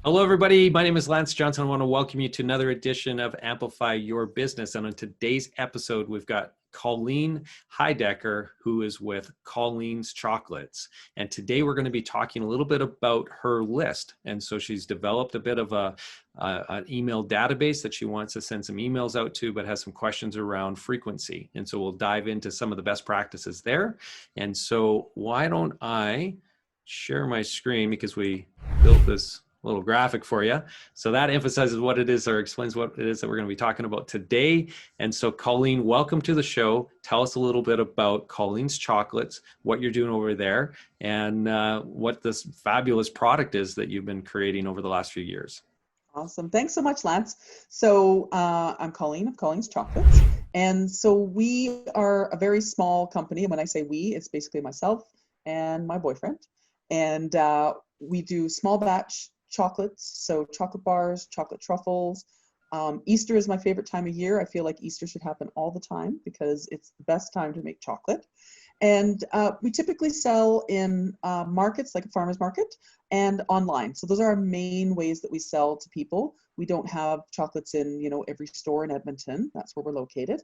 Hello, everybody. My name is Lance Johnson. I want to welcome you to another edition of Amplify Your Business. And on today's episode, we've got Colleen Heidecker, who is with Colleen's Chocolates. And today we're going to be talking a little bit about her list. And so she's developed a bit of an email database that she wants to send some emails out to, but has some questions around frequency. And so we'll dive into some of the best practices there. And so why don't I share my screen, because we built this little graphic for you. So that emphasizes what it is or explains what it is that we're going to be talking about today. And so Colleen, welcome to the show. Tell us a little bit about Colleen's Chocolates, what you're doing over there, and what this fabulous product is that you've been creating over the last few years. Awesome. Thanks so much, Lance. So I'm Colleen of Colleen's Chocolates. And so we are a very small company. And when I say we, it's basically myself and my boyfriend. And we do small batch chocolates, so chocolate bars, chocolate truffles. Easter is my favorite time of year. I feel like Easter should happen all the time because it's the best time to make chocolate. And we typically sell in markets like a farmer's market and online. So those are our main ways that we sell to people. We don't have chocolates in, every store in Edmonton. That's where we're located.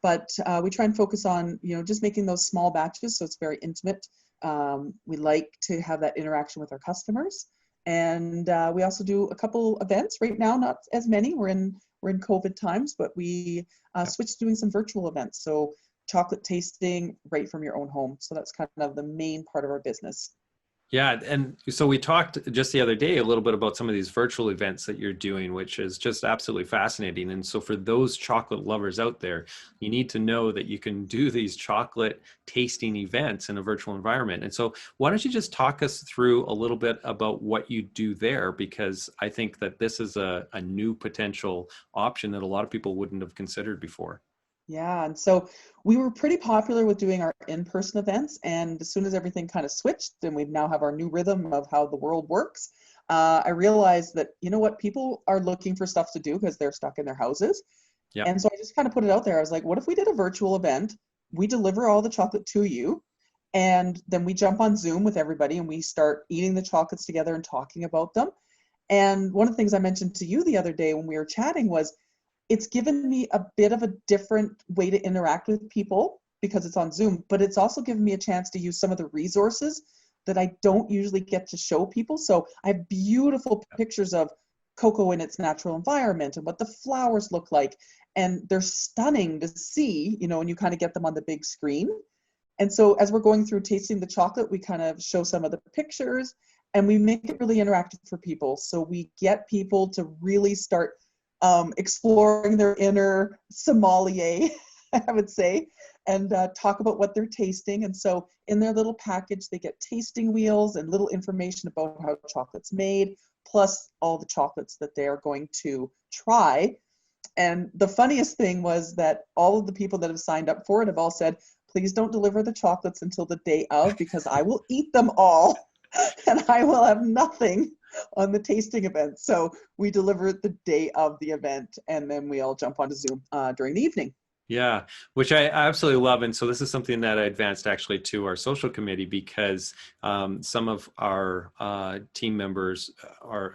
But we try and focus on, just making those small batches. So it's very intimate. We like to have that interaction with our customers. And we also do a couple events right now, not as many. We're in COVID times, but we switched to doing some virtual events. So chocolate tasting right from your own home. So that's kind of the main part of our business. Yeah, and so we talked just the other day a little bit about some of these virtual events that you're doing, which is just absolutely fascinating. And so for those chocolate lovers out there, you need to know that you can do these chocolate tasting events in a virtual environment. And so why don't you just talk us through a little bit about what you do there? Because I think that this is a new potential option that a lot of people wouldn't have considered before. Yeah, and so we were pretty popular with doing our in-person events, and as soon as everything kind of switched and we now have our new rhythm of how the world works, I realized that, people are looking for stuff to do because they're stuck in their houses. Yep. And so I just kind of put it out there. I was like, what if we did a virtual event? We deliver all the chocolate to you, and then we jump on Zoom with everybody and we start eating the chocolates together and talking about them. And one of the things I mentioned to you the other day when we were chatting was, it's given me a bit of a different way to interact with people because it's on Zoom, but it's also given me a chance to use some of the resources that I don't usually get to show people. So I have beautiful pictures of cocoa in its natural environment and what the flowers look like. And they're stunning to see, and you kind of get them on the big screen. And so as we're going through tasting the chocolate, we kind of show some of the pictures and we make it really interactive for people. So we get people to really start exploring their inner sommelier, I would say, and talk about what they're tasting. And so in their little package, they get tasting wheels and little information about how chocolate's made, plus all the chocolates that they're going to try. And the funniest thing was that all of the people that have signed up for it have all said, please don't deliver the chocolates until the day of, because I will eat them all and I will have nothing on the tasting event. So we deliver it the day of the event, and then we all jump onto Zoom during the evening. Yeah, which I absolutely love. And so this is something that I advanced actually to our social committee because some of our team members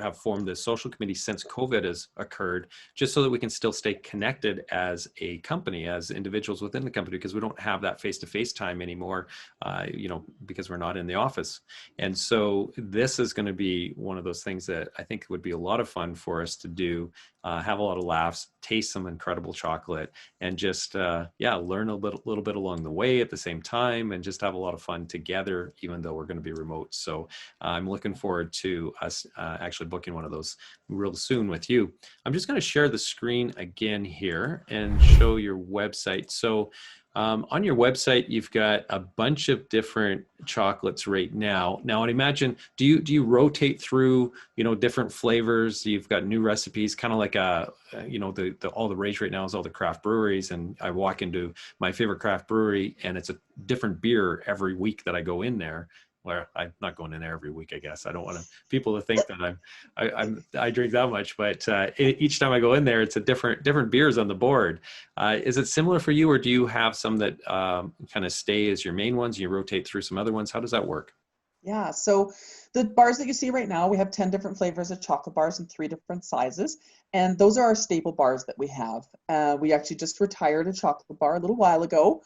have formed this social committee since COVID has occurred, just so that we can still stay connected as a company, as individuals within the company, because we don't have that face-to-face time anymore, because we're not in the office. And so this is going to be one of those things that I think would be a lot of fun for us to do, have a lot of laughs, taste some incredible chocolate, and just learn a little bit along the way at the same time, and just have a lot of fun together, even though we're going to be remote. So I'm looking forward to us actually booking one of those real soon with you. I'm just going to share the screen again here and show your website. So on your website, you've got a bunch of different chocolates right now. Now, I'd imagine, do you rotate through, different flavors? You've got new recipes, kind of like all the rage right now is all the craft breweries. And I walk into my favorite craft brewery and it's a different beer every week that I go in there. Well, I'm not going in there every week, I guess. I don't want people to think that I drink that much, but each time I go in there, it's a different beers on the board. Is it similar for you, or do you have some that kind of stay as your main ones? You rotate through some other ones? How does that work? Yeah, so the bars that you see right now, we have 10 different flavors of chocolate bars in 3 different sizes. And those are our staple bars that we have. We actually just retired a chocolate bar a little while ago.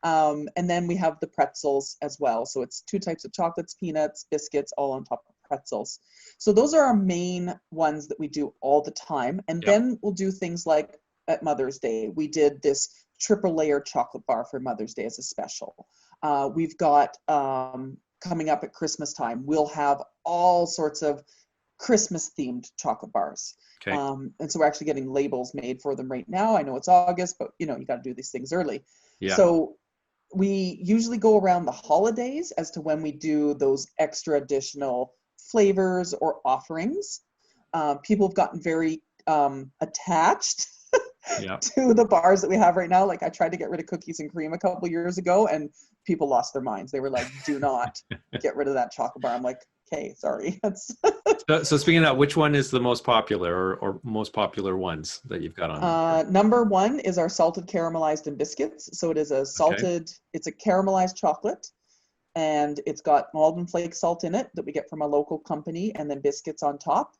And then we have the pretzels as well. So it's 2 types of chocolates, peanuts, biscuits, all on top of pretzels. So those are our main ones that we do all the time. And Yep. then we'll do things like at Mother's Day, we did this triple layer chocolate bar for Mother's Day as a special. We've got coming up at Christmas time, we'll have all sorts of Christmas themed chocolate bars. Okay. And so we're actually getting labels made for them right now. I know it's August, but you got to do these things early. Yeah. So we usually go around the holidays as to when we do those extra additional flavors or offerings. People have gotten very attached Yeah. to the bars that we have right now. Like I tried to get rid of cookies and cream a couple years ago and people lost their minds. They were like, do not get rid of that chocolate bar. I'm like, okay, sorry. So speaking of that, which one is the most popular or most popular ones that you've got on? Number 1 is our salted caramelized and biscuits. So it is a salted, it's a caramelized chocolate and it's got almond flake salt in it that we get from a local company and then biscuits on top.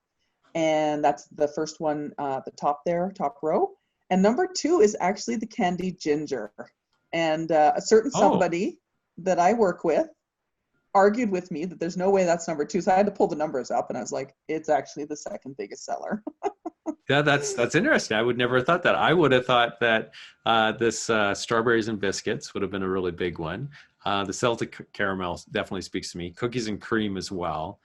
And that's the first one, the top there, top row. And number 2 is actually the candied ginger. And a certain somebody that I work with argued with me that there's no way that's number 2. So I had to pull the numbers up and I was like, it's actually the second biggest seller. Yeah, that's interesting. I would never have thought that. I would have thought that this strawberries and biscuits would have been a really big one. The Celtic caramel definitely speaks to me. Cookies and cream as well.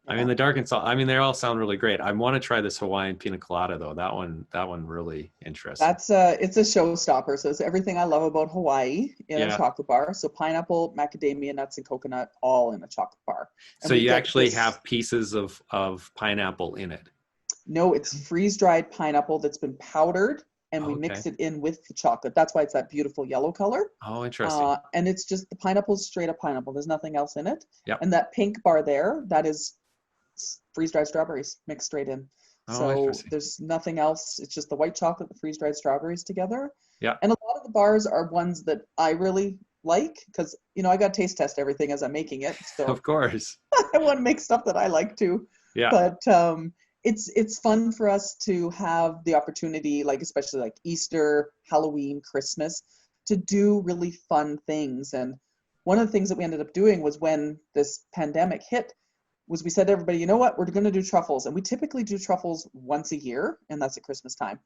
I mean, the dark and salt. I mean, they all sound really great. I want to try this Hawaiian pina colada though. That one really interesting. That's it's a showstopper. So it's everything I love about Hawaii in a chocolate bar. So pineapple, macadamia nuts, and coconut all in a chocolate bar. And so you actually have pieces of pineapple in it? No, it's freeze-dried pineapple that's been powdered and we mix it in with the chocolate. That's why it's that beautiful yellow color. Oh, interesting. And it's just the pineapple's straight up pineapple. There's nothing else in it. Yep. And that pink bar there, that is freeze-dried strawberries mixed straight in. So there's nothing else. It's just the white chocolate, the freeze-dried strawberries together. Yeah. And a lot of the bars are ones that I really like because, I got to taste test everything as I'm making it. So of course. I want to make stuff that I like too. Yeah. But it's fun for us to have the opportunity, like especially like Easter, Halloween, Christmas, to do really fun things. And one of the things that we ended up doing was when this pandemic hit, was we said to everybody, you know what, we're going to do truffles. And we typically do truffles once a year, and that's at Christmas time.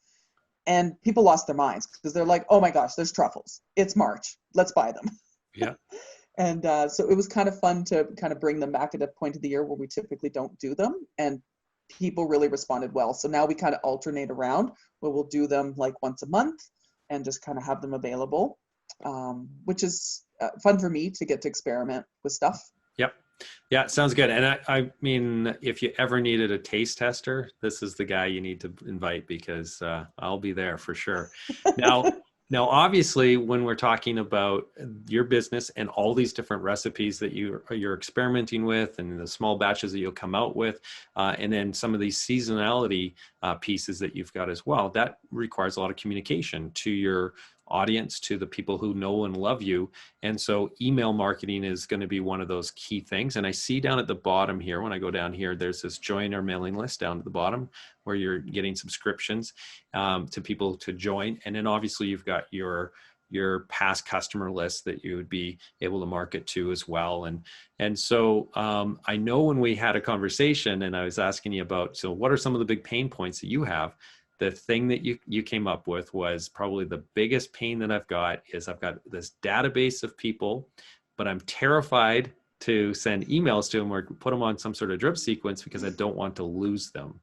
And people lost their minds because they're like, oh my gosh, there's truffles. It's March. Let's buy them. Yeah. And so it was kind of fun to kind of bring them back at a point of the year where we typically don't do them. And people really responded well. So now we kind of alternate around where we'll do them like once a month and just kind of have them available, which is fun for me to get to experiment with stuff. Yep. Yeah, sounds good. And I mean, if you ever needed a taste tester, this is the guy you need to invite because I'll be there for sure. Now, obviously, when we're talking about your business and all these different recipes that you're experimenting with and the small batches that you'll come out with, and then some of these seasonality pieces that you've got as well, that requires a lot of communication to your audience, to the people who know and love you. And so email marketing is going to be one of those key things. And I see down at the bottom here, when I go down here, there's this join our mailing list down at the bottom where you're getting subscriptions to people to join. And then obviously you've got your past customer list that you would be able to market to as well. And so I know when we had a conversation and I was asking you about, so what are some of the big pain points that you have? The thing that you came up with was probably the biggest pain that I've got is I've got this database of people, but I'm terrified to send emails to them or put them on some sort of drip sequence because I don't want to lose them.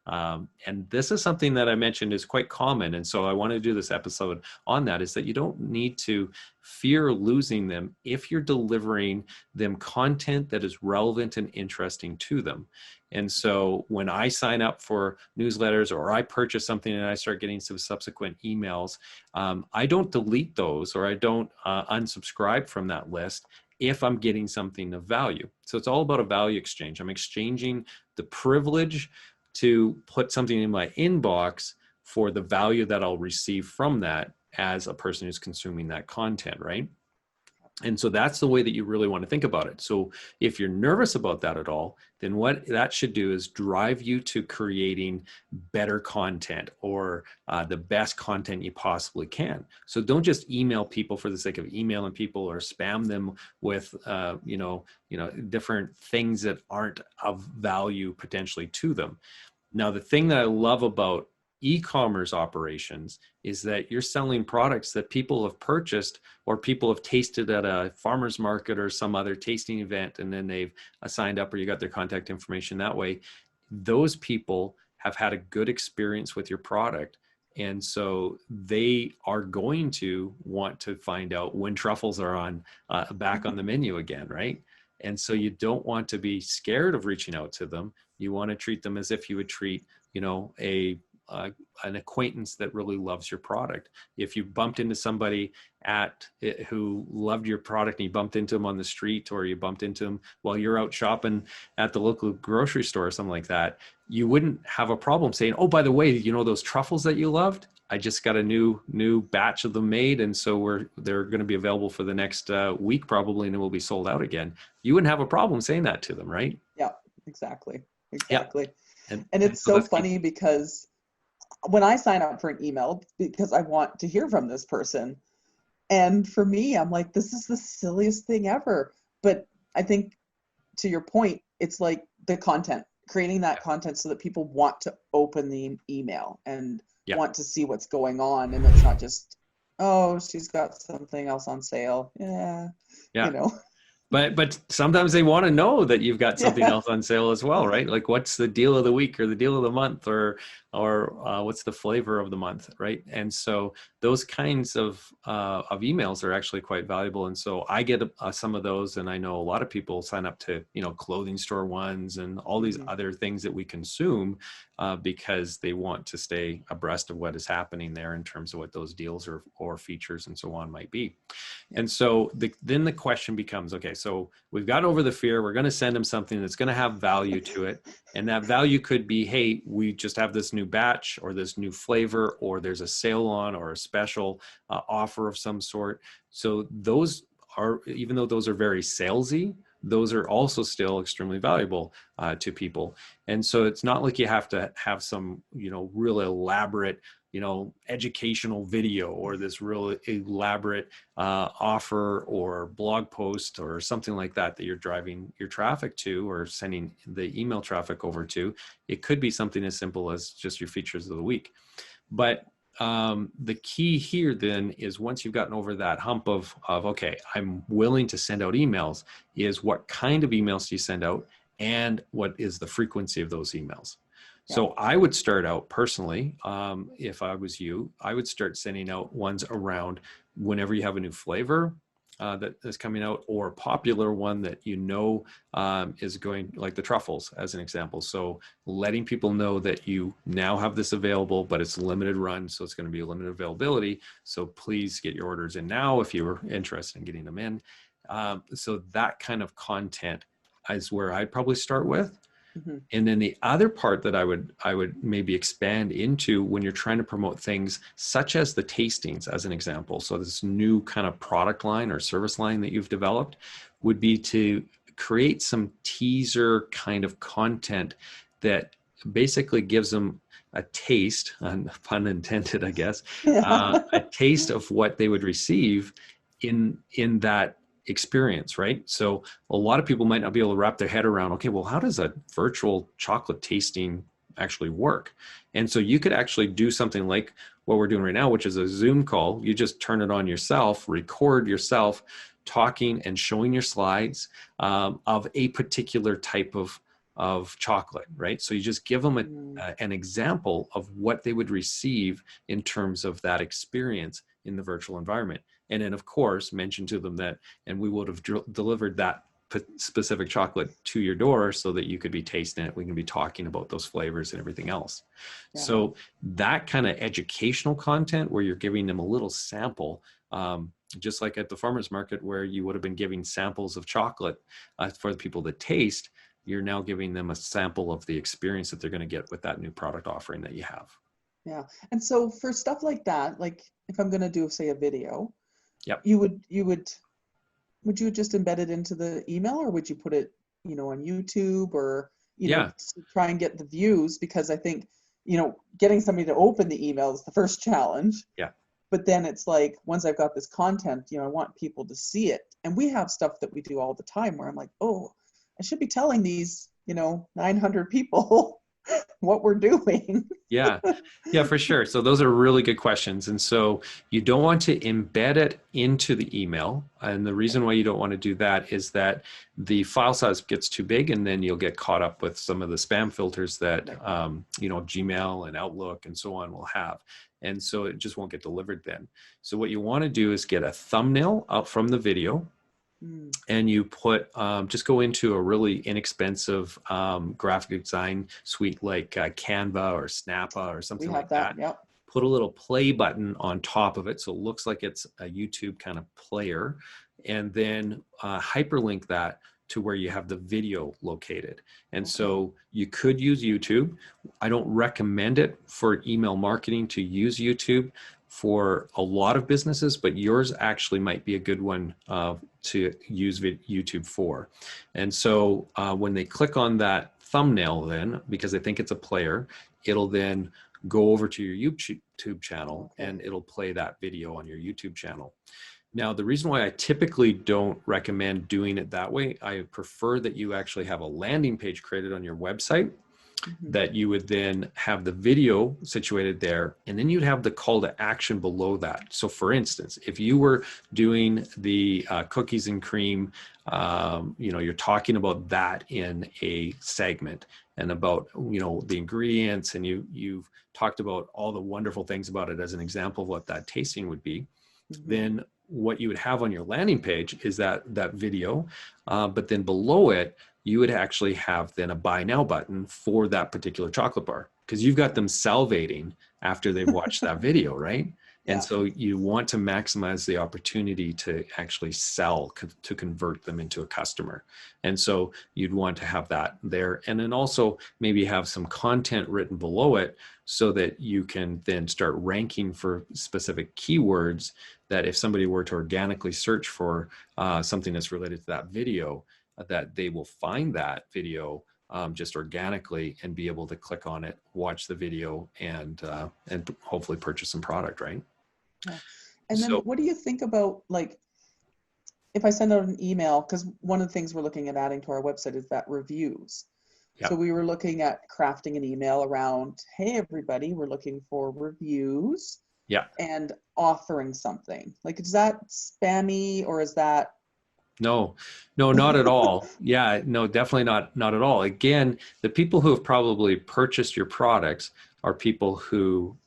And this is something that I mentioned is quite common. And so I want to do this episode on that, is that you don't need to fear losing them if you're delivering them content that is relevant and interesting to them. And so when I sign up for newsletters or I purchase something and I start getting some subsequent emails, I don't delete those or I don't unsubscribe from that list if I'm getting something of value. So it's all about a value exchange. I'm exchanging the privilege to put something in my inbox for the value that I'll receive from that as a person who's consuming that content, right? And so that's the way that you really want to think about it. So if you're nervous about that at all, then what that should do is drive you to creating better content, or the best content you possibly can. So don't just email people for the sake of emailing people, or spam them with different things that aren't of value potentially to them. Now, the thing that I love about e-commerce operations is that you're selling products that people have purchased, or people have tasted at a farmer's market or some other tasting event, and then they've signed up, or you got their contact information that way. Those people have had a good experience with your product. And so they are going to want to find out when truffles are on back on the menu again, right? And so you don't want to be scared of reaching out to them. You want to treat them as if you would treat, an acquaintance that really loves your product. If you bumped into somebody who loved your product, and you bumped into them on the street, or you bumped into them while you're out shopping at the local grocery store or something like that, you wouldn't have a problem saying, oh, by the way, those truffles that you loved, I just got a new batch of them made, and so they're going to be available for the next week probably, and it will be sold out again. You wouldn't have a problem saying that to them, right? Yeah, exactly. Yeah. And it's so funny because when I sign up for an email, because I want to hear from this person, and for me, I'm like, this is the silliest thing ever. But I think, to your point, it's like the content, creating that content so that people want to open the email and want to see what's going on. And it's not just, oh, she's got something else on sale. Yeah. But sometimes they want to know that you've got something else on sale as well, right? Like, what's the deal of the week, or the deal of the month, or what's the flavor of the month, right? And so those kinds of emails are actually quite valuable. And so I get some of those, and I know a lot of people sign up to clothing store ones and all these other things that we consume because they want to stay abreast of what is happening there in terms of what those deals or features and so on might be. And so then the question becomes, okay, so we've got over the fear. We're going to send them something that's going to have value to it. And that value could be, hey, we just have this new batch, or this new flavor, or there's a sale on, or a special offer of some sort. So those are, even though those are very salesy, those are also still extremely valuable to people. And so it's not like you have to have some, real elaborate, educational video, or this real elaborate offer or blog post or something like that you're driving your traffic to, or sending the email traffic over to. It could be something as simple as just your features of the week. But the key here then is, once you've gotten over that hump of okay, I'm willing to send out emails, is what kind of emails do you send out, and what is the frequency of those emails? So I would start out personally, if I was you, I would start sending out ones around whenever you have a new flavor that is coming out, or a popular one that is going, like the truffles as an example. So letting people know that you now have this available, but it's limited run, so it's going to be a limited availability. So please get your orders in now if you were interested in getting them in. So that kind of content is where I'd probably start with. And then the other part that I would maybe expand into, when you're trying to promote things such as the tastings as an example, so this new kind of product line or service line that you've developed, would be to create some teaser kind of content that basically gives them a taste, pun intended, I guess, a taste of what they would receive in that experience, right? So a lot of people might not be able to wrap their head around, okay, well, how does a virtual chocolate tasting actually work? And so you could actually do something like what we're doing right now, which is a Zoom call. You just turn it on yourself, record yourself talking and showing your slides of a particular type of chocolate, right? So you just give them an example of what they would receive in terms of that experience in the virtual environment. And then, of course, mention to them that, and we would have delivered that specific chocolate to your door so that you could be tasting it. We can be talking about those flavors and everything else. Yeah. So that kind of educational content, where you're giving them a little sample, just like at the farmer's market where you would have been giving samples of chocolate for the people to taste, you're now giving them a sample of the experience that they're going to get with that new product offering that you have. Yeah. And so for stuff like that, like if I'm going to do, say, a video, yep, you would would you just embed it into the email, or would you put it, on YouTube, or, Yeah. to try and get the views? Because I think, getting somebody to open the email is the first challenge. Yeah. But then it's like, once I've got this content, I want people to see it. And we have stuff that we do all the time where I'm like, oh, I should be telling these, 900 people what we're doing. Yeah. Yeah, for sure. So those are really good questions. And so you don't want to embed it into the email. And the reason why you don't want to do that is that the file size gets too big, and then you'll get caught up with some of the spam filters that, Gmail and Outlook and so on will have. And so it just won't get delivered then. So what you want to do is get a thumbnail out from the video, and you put, just go into a really inexpensive graphic design suite like Canva or Snappa or something like that. Yep. Put a little play button on top of it so it looks like it's a YouTube kind of player, and then hyperlink that to where you have the video located. And so you could use YouTube. I don't recommend it for email marketing to use YouTube for a lot of businesses, but yours actually might be a good one to use YouTube for. And so when they click on that thumbnail then, because they think it's a player, it'll then go over to your YouTube channel and it'll play that video on your YouTube channel. Now, the reason why I typically don't recommend doing it that way, I prefer that you actually have a landing page created on your website, that you would then have the video situated there, and then you'd have the call to action below that. So for instance, if you were doing the cookies and cream, you're talking about that in a segment, and about, the ingredients, and you've talked about all the wonderful things about it as an example of what that tasting would be, then what you would have on your landing page is that video, but then below it, you would actually have then a buy now button for that particular chocolate bar, because you've got them salivating after they've watched that video, right? And so you want to maximize the opportunity to actually sell, to convert them into a customer. And so you'd want to have that there. And then also maybe have some content written below it so that you can then start ranking for specific keywords, that if somebody were to organically search for something that's related to that video, that they will find that video just organically and be able to click on it, watch the video, and hopefully purchase some product, right? Yeah. And then what do you think about, like, if I send out an email, because one of the things we're looking at adding to our website is that reviews. Yep. So we were looking at crafting an email around, hey, everybody, we're looking for reviews. Yeah. And offering something. Like, is that spammy, or is that? No, not at all. Yeah, no, definitely not at all. Again, the people who have probably purchased your products are people who,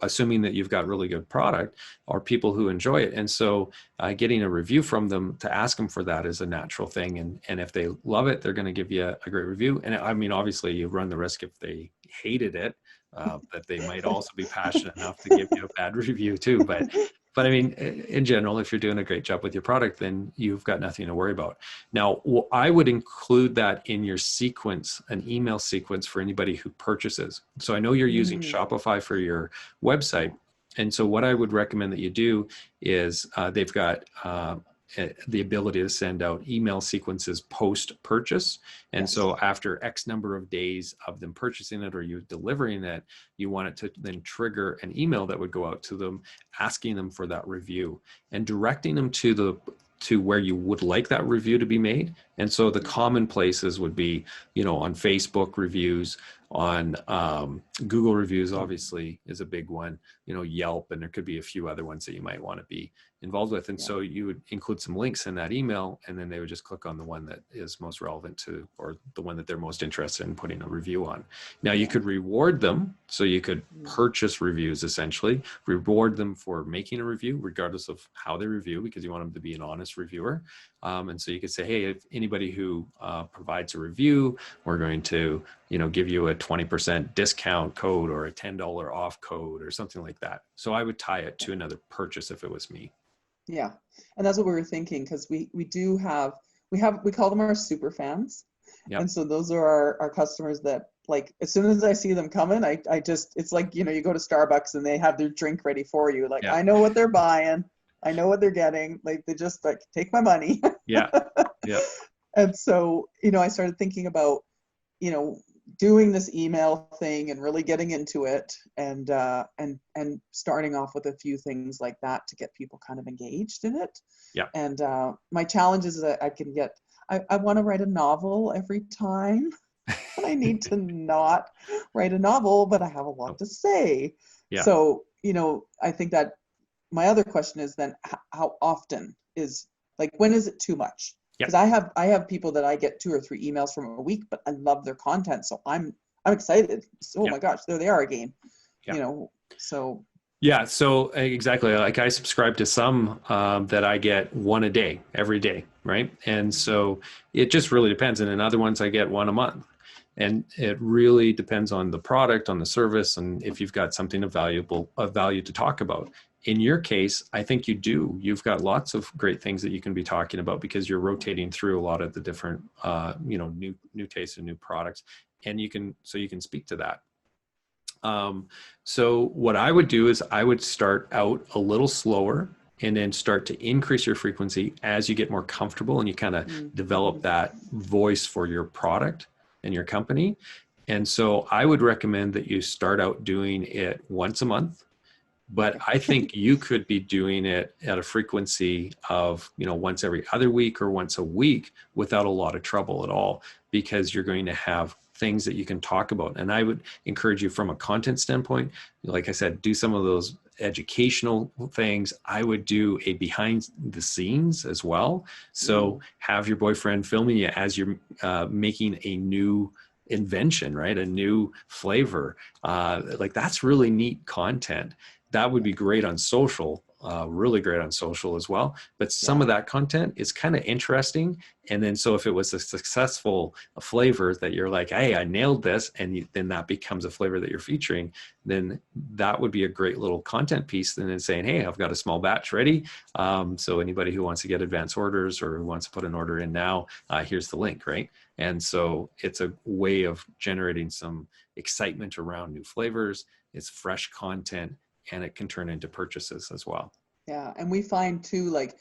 assuming that you've got really good product, are people who enjoy it. And so getting a review from them, to ask them for that, is a natural thing. And if they love it, they're going to give you a great review. And I mean, obviously you run the risk if they hated it, that they might also be passionate enough to give you a bad review too. But I mean, in general, if you're doing a great job with your product, then you've got nothing to worry about. Now, I would include that in your sequence, an email sequence for anybody who purchases. So I know you're using Shopify for your website. And so what I would recommend that you do is they've got the ability to send out email sequences post-purchase. And so after X number of days of them purchasing it or you delivering it, you want it to then trigger an email that would go out to them, asking them for that review and directing them to where you would like that review to be made. And so the common places would be, on Facebook reviews, on Google reviews, obviously is a big one, Yelp, and there could be a few other ones that you might want to be involved with. And so you would include some links in that email, and then they would just click on the one that is most relevant to, or the one that they're most interested in putting a review on. Now you could reward them. So you could purchase reviews, essentially, reward them for making a review, regardless of how they review, because you want them to be an honest reviewer. And so you could say, hey, if anybody who provides a review, we're going to, give you a 20% discount code or a $10 off code or something like that. So I would tie it to another purchase if it was me. Yeah. And that's what we were thinking, because we call them our super fans. Yep. And so those are our customers that, like, as soon as I see them coming, I just, it's like, you go to Starbucks and they have their drink ready for you. Like, I know what they're buying. I know what they're getting. Like they just like take my money. Yeah. Yeah. And so, I started thinking about, doing this email thing and really getting into it and starting off with a few things like that to get people kind of engaged in it. Yeah. And my challenge is that I want to write a novel every time. And I need to not write a novel, but I have a lot to say. Yeah. So, I think that my other question is then how often is, like, when is it too much? Because I have people that I get 2 or 3 emails from a week, but I love their content. So I'm excited. So, oh my gosh, there they are again, so. Yeah. So exactly. Like I subscribe to some that I get one a day, every day. Right. And so it just really depends. And in other ones, I get one a month. And it really depends on the product, on the service, and if you've got something of value to talk about. In your case, I think you do. You've got lots of great things that you can be talking about because you're rotating through a lot of the different, new tastes and new products, and you can speak to that. So what I would do is I would start out a little slower and then start to increase your frequency as you get more comfortable and you kind of develop that voice for your product and your company. And so I would recommend that you start out doing it once a month, but I think you could be doing it at a frequency of, once every other week or once a week without a lot of trouble at all, because you're going to have things that you can talk about. And I would encourage you from a content standpoint, like I said, do some of those educational things. I would do a behind the scenes as well. So have your boyfriend filming you as you're making a new invention, right? A new flavor. Like that's really neat content. That would be great on social, really great on social as well. But some of that content is kind of interesting. And then so if it was a successful flavor that you're like, hey, I nailed this, and then that becomes a flavor that you're featuring, then that would be a great little content piece. And then saying, hey, I've got a small batch ready. So anybody who wants to get advance orders or who wants to put an order in now, here's the link, right? And so it's a way of generating some excitement around new flavors. It's fresh content, and it can turn into purchases as well. Yeah. And we find too, like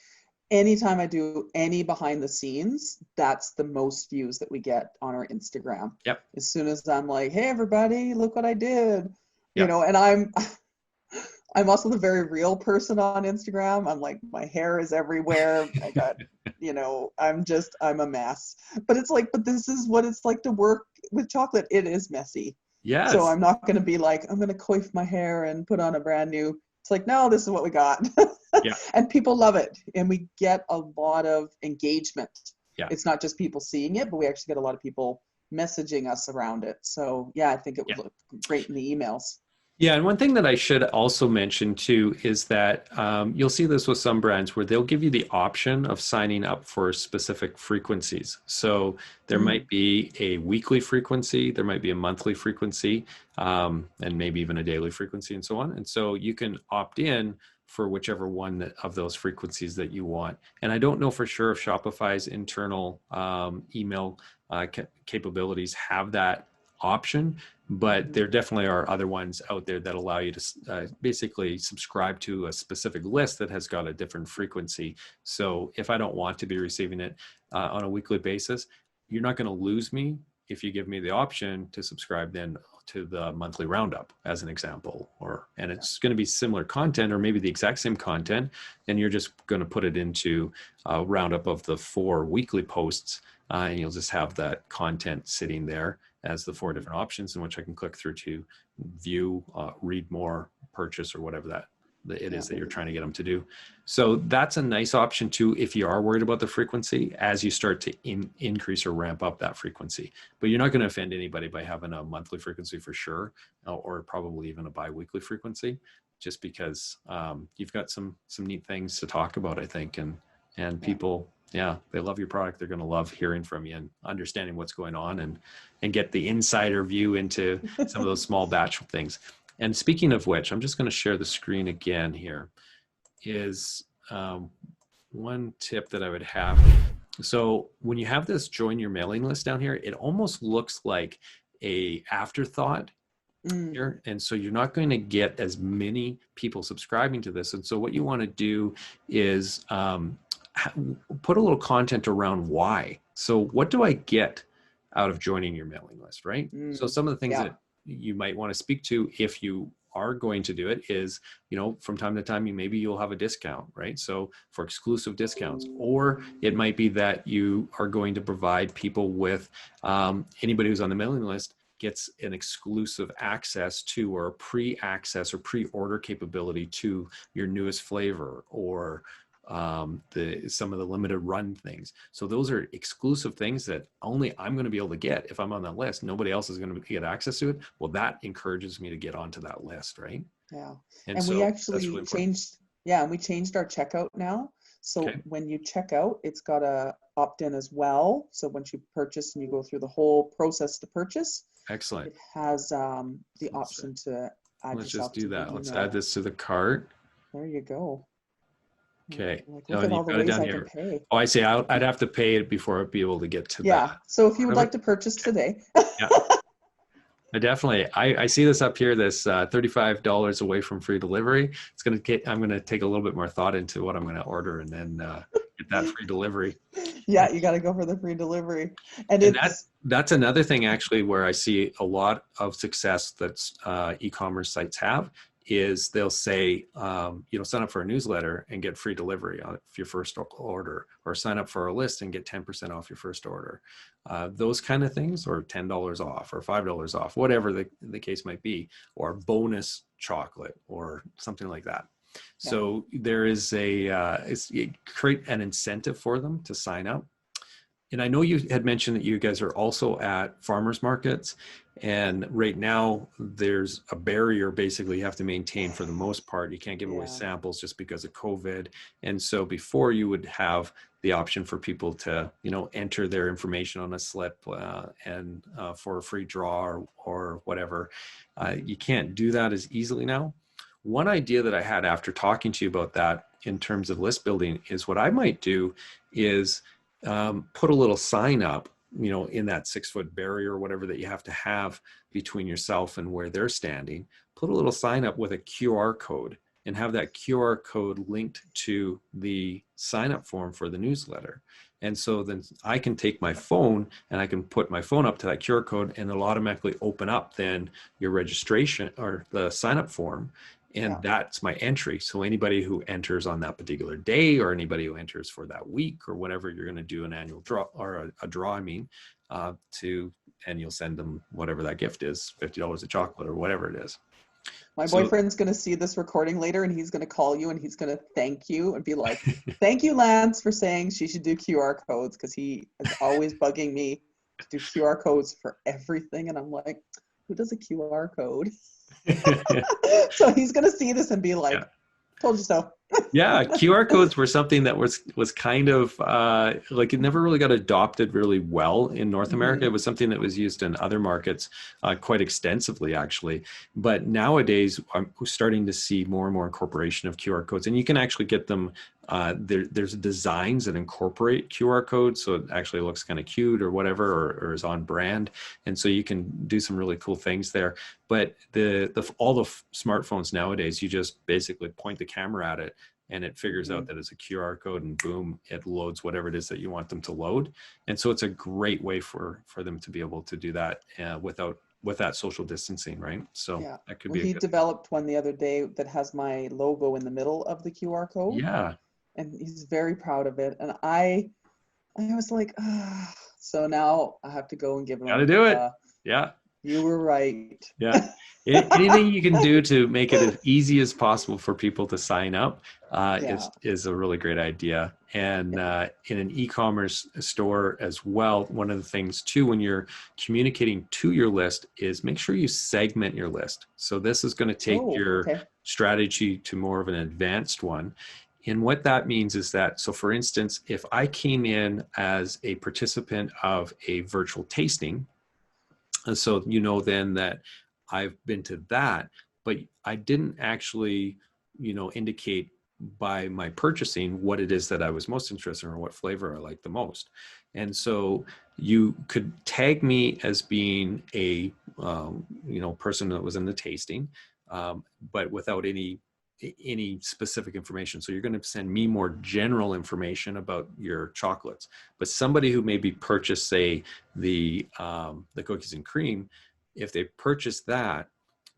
anytime I do any behind the scenes, that's the most views that we get on our Instagram. Yep. As soon as I'm like, hey, everybody, look what I did, Yep. And I'm also the very real person on Instagram. I'm like, my hair is everywhere. I got, I'm a mess. But it's like, but this is what it's like to work with chocolate. It is messy. Yes. So I'm not going to be like, I'm going to coif my hair and put on a brand new. It's like, no, this is what we got. Yeah. And people love it. And we get a lot of engagement. Yeah. It's not just people seeing it, but we actually get a lot of people messaging us around it. So yeah, I think it would look great in the emails. Yeah, and one thing that I should also mention too is that you'll see this with some brands where they'll give you the option of signing up for specific frequencies. So there might be a weekly frequency, there might be a monthly frequency, and maybe even a daily frequency and so on. And so you can opt in for whichever one of those frequencies that you want. And I don't know for sure if Shopify's internal email capabilities have that option, but there definitely are other ones out there that allow you to basically subscribe to a specific list that has got a different frequency. So if I don't want to be receiving it on a weekly basis, you're not going to lose me if you give me the option to subscribe then to the monthly roundup as an example, and it's going to be similar content or maybe the exact same content, and you're just going to put it into a roundup of the 4 weekly posts, and you'll just have that content sitting there as the 4 different options in which I can click through to view, read more, purchase, or whatever that it is that you're trying to get them to do. So that's a nice option too if you are worried about the frequency as you start to increase or ramp up that frequency. But you're not going to offend anybody by having a monthly frequency for sure, or probably even a bi-weekly frequency, just because you've got some neat things to talk about, I think, and people, they love your product. They're going to love hearing from you and understanding what's going on and get the insider view into some of those small batch things. And speaking of which, I'm just going to share the screen again here, is one tip that I would have. So when you have this join your mailing list down here, it almost looks like a afterthought here. And so you're not going to get as many people subscribing to this. And so what you want to do is put a little content around why. So what do I get out of joining your mailing list, right? So some of the things that you might want to speak to if you are going to do it is, from time to time, maybe you'll have a discount, right? So for exclusive discounts, or it might be that you are going to provide people with anybody who's on the mailing list gets an exclusive access to, or pre-access or pre-order capability to your newest flavor, or some of the limited run things. So those are exclusive things that only I'm going to be able to get if I'm on that list. Nobody else is going to get access to it. Well, that encourages me to get onto that list, right? Yeah. And so we actually really changed. Yeah, and we changed our checkout now. So when you check out, it's got a opt-in as well. So once you purchase and you go through the whole process to purchase, excellent. It has the option to add. Let's yourself just do to that. the Let's email. add this to the cart. There you go. Okay. Look at all the ways I can pay. Oh, I see. I'd have to pay it before I'd be able to get to that. Yeah. So if you would like to purchase today. Yeah. I see this up here, this $35 away from free delivery. I'm going to take a little bit more thought into what I'm going to order and then get that free delivery. Yeah, you got to go for the free delivery. And that's another thing actually where I see a lot of success that e-commerce sites have is they'll say, sign up for a newsletter and get free delivery on your first order, or sign up for a list and get 10% off your first order. Those kind of things, or $10 off or $5 off, whatever the case might be, or bonus chocolate or something like that. Yeah. So there is create an incentive for them to sign up. And I know you had mentioned that you guys are also at farmers markets, and right now there's a barrier basically you have to maintain for the most part. You can't give away samples just because of COVID. And so before you would have the option for people to, enter their information on a slip and for a free draw or whatever. You can't do that as easily now. One idea that I had after talking to you about that in terms of list building is what I might do is put a little sign up, in that 6-foot barrier or whatever that you have to have between yourself and where they're standing. Put a little sign up with a QR code and have that QR code linked to the sign up form for the newsletter. And so then I can take my phone and I can put my phone up to that QR code, and it'll automatically open up then your registration or the sign up form. And that's my entry. So anybody who enters on that particular day, or anybody who enters for that week, or whatever, you're going to do an annual draw, or a draw, and you'll send them whatever that gift is, $50 of chocolate or whatever it is. My boyfriend's going to see this recording later, and he's going to call you and he's going to thank you and be like, thank you, Lance, for saying she should do QR codes, because he is always bugging me to do QR codes for everything. And I'm like, who does a QR code? So he's going to see this and be like, told you so. Yeah, QR codes were something that was kind of it never really got adopted really well in North America. It was something that was used in other markets quite extensively, actually. But nowadays, I'm starting to see more and more incorporation of QR codes, and you can actually get them. There's designs that incorporate QR codes, so it actually looks kind of cute or whatever, or is on brand, and so you can do some really cool things there. But all the smartphones nowadays, you just basically point the camera at it, and it figures out that it's a QR code, and boom, it loads whatever it is that you want them to load. And so it's a great way for them to be able to do that with that social distancing, right? So that could be. He developed one the other day that has my logo in the middle of the QR code. Yeah. And he's very proud of it. And I was like, so now I have to go and give him. Got to do it. Yeah. You were right. Yeah. Anything you can do to make it as easy as possible for people to sign up is a really great idea. And in an e-commerce store as well, one of the things too, when you're communicating to your list, is make sure you segment your list. So this is going to take your strategy to more of an advanced one. And what that means is that, so for instance, if I came in as a participant of a virtual tasting, and so then that I've been to that, but I didn't actually, indicate by my purchasing what it is that I was most interested in or what flavor I like the most. And so you could tag me as being a person that was in the tasting, but without any specific information. So you're going to send me more general information about your chocolates, but somebody who maybe purchased, say, the cookies and cream, if they purchase that,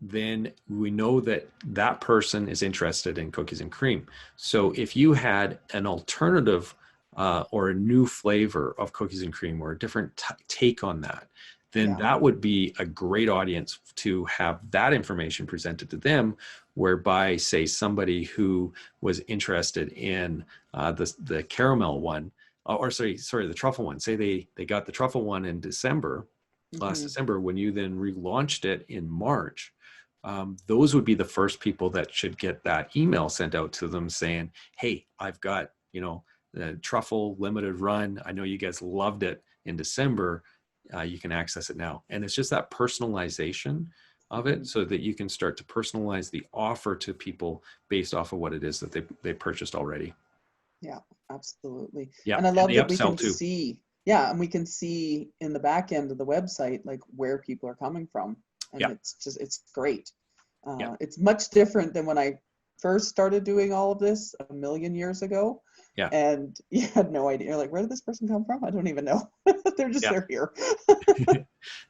then we know that that person is interested in cookies and cream. So if you had an alternative or a new flavor of cookies and cream, or a different take on that, then that would be a great audience to have that information presented to them, whereby, say, somebody who was interested in the caramel one, or the truffle one, say they got the truffle one in December, last December, when you then relaunched it in March, those would be the first people that should get that email sent out to them saying, hey, I've got, the truffle limited run. I know you guys loved it in December. You can access it now. And it's just that personalization of it, so that you can start to personalize the offer to people based off of what it is that they purchased already. Yeah, absolutely. Yeah. And I love that we can too. see, and we can see in the back end of the website, like, where people are coming from. And it's great. It's much different than when I first started doing all of this a million years ago. Yeah. And you had no idea. You're like, where did this person come from? I don't even know. They're here.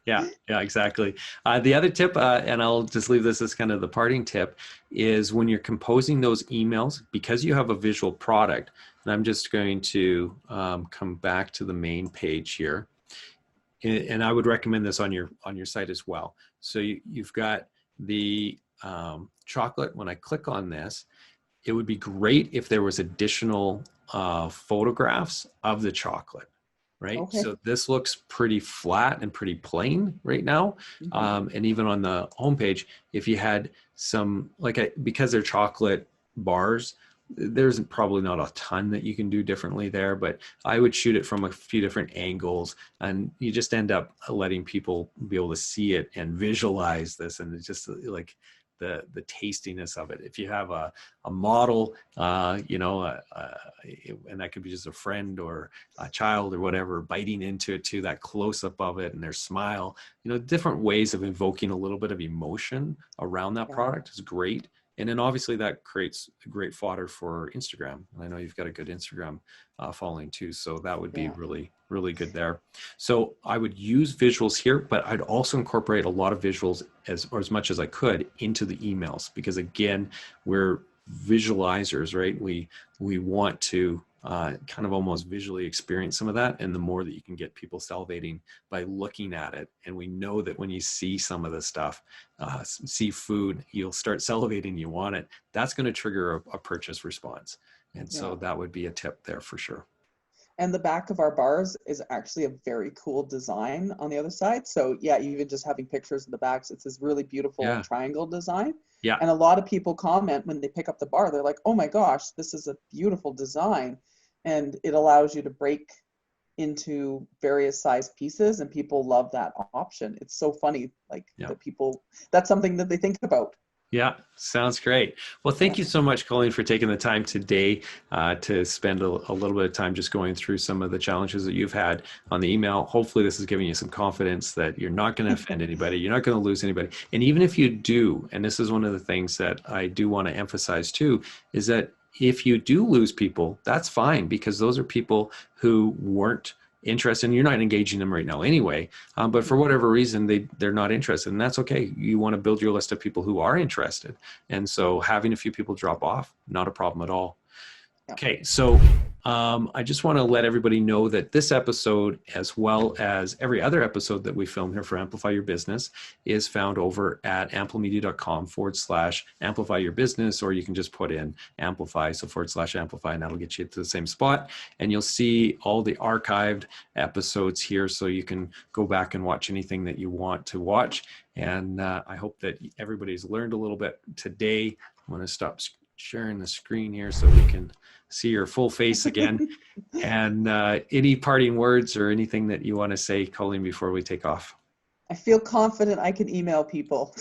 Yeah, exactly. The other tip, and I'll just leave this as kind of the parting tip, is when you're composing those emails, because you have a visual product, and I'm just going to come back to the main page here. And I would recommend this on your site as well. So you've got the chocolate. When I click on this, it would be great if there was additional photographs of the chocolate, right? Okay. So this looks pretty flat and pretty plain right now. And even on the homepage, if you had some, because they're chocolate bars, there's probably not a ton that you can do differently there, but I would shoot it from a few different angles, and you just end up letting people be able to see it and visualize this. And it's just like the tastiness of it. If you have a model, and that could be just a friend or a child or whatever, biting into it too, that close up of it and their smile, different ways of invoking a little bit of emotion around that product is great. And then obviously that creates a great fodder for Instagram. And I know you've got a good Instagram following too. So that would be really, really good there. So I would use visuals here, but I'd also incorporate a lot of visuals as much as I could into the emails, because again, we're visualizers, right? We want to kind of almost visually experience some of that. And the more that you can get people salivating by looking at it, and we know that when you see some of this stuff, see food, you'll start salivating, you want it. That's going to trigger a purchase response. And so that would be a tip there for sure. And the back of our bars is actually a very cool design on the other side. So even just having pictures of the backs, it's this really beautiful triangle design. Yeah. And a lot of people comment when they pick up the bar, they're like, oh my gosh, this is a beautiful design. And it allows you to break into various size pieces, and people love that option. It's so funny, that people, that's something that they think about. Yeah, sounds great. Well, thank you so much, Colleen, for taking the time today to spend a little bit of time just going through some of the challenges that you've had on the email. Hopefully this is giving you some confidence that you're not going to offend anybody. You're not going to lose anybody. And even if you do, and this is one of the things that I do want to emphasize too, is that if you do lose people, that's fine, because those are people who weren't interested, and you're not engaging them right now anyway, but for whatever reason they're not interested, and that's okay. You want to build your list of people who are interested, and so having a few people drop off, not a problem at all. Okay, so I just want to let everybody know that this episode, as well as every other episode that we film here for Amplify Your Business, is found over at amplimedia.com/amplify your business, or you can just put in Amplify, so /Amplify, and that'll get you to the same spot. And you'll see all the archived episodes here, so you can go back and watch anything that you want to watch. And I hope that everybody's learned a little bit today. I'm going to stop sharing the screen here so we can see your full face again. And any parting words or anything that you want to say, Colleen, before we take off? I feel confident I can email people.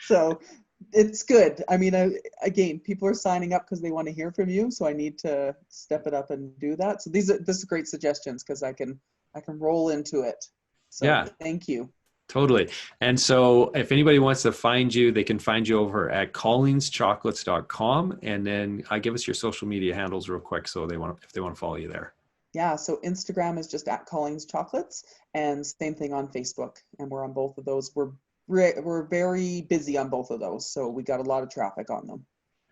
So it's good. I mean, again, people are signing up because they want to hear from you. So I need to step it up and do that. So this is great suggestions, because I can roll into it. So thank you. Totally. And so if anybody wants to find you, they can find you over at collenschocolates.com. And then give us your social media handles real quick so if they want to follow you there. Yeah, so Instagram is just at Colleen's Chocolates, and same thing on Facebook. And we're on both of those. We're very busy on both of those, so we got a lot of traffic on them.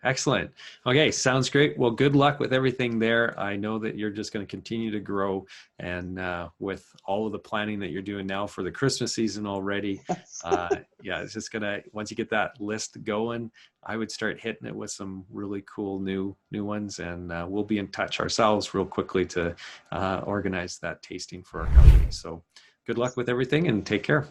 Excellent. Okay, sounds great. Well, good luck with everything there. I know that you're just going to continue to grow, and with all of the planning that you're doing now for the Christmas season already, Yes. yeah, it's just gonna, once you get that list going, I would start hitting it with some really cool new ones, and we'll be in touch ourselves real quickly to organize that tasting for our company. So good luck with everything and take care.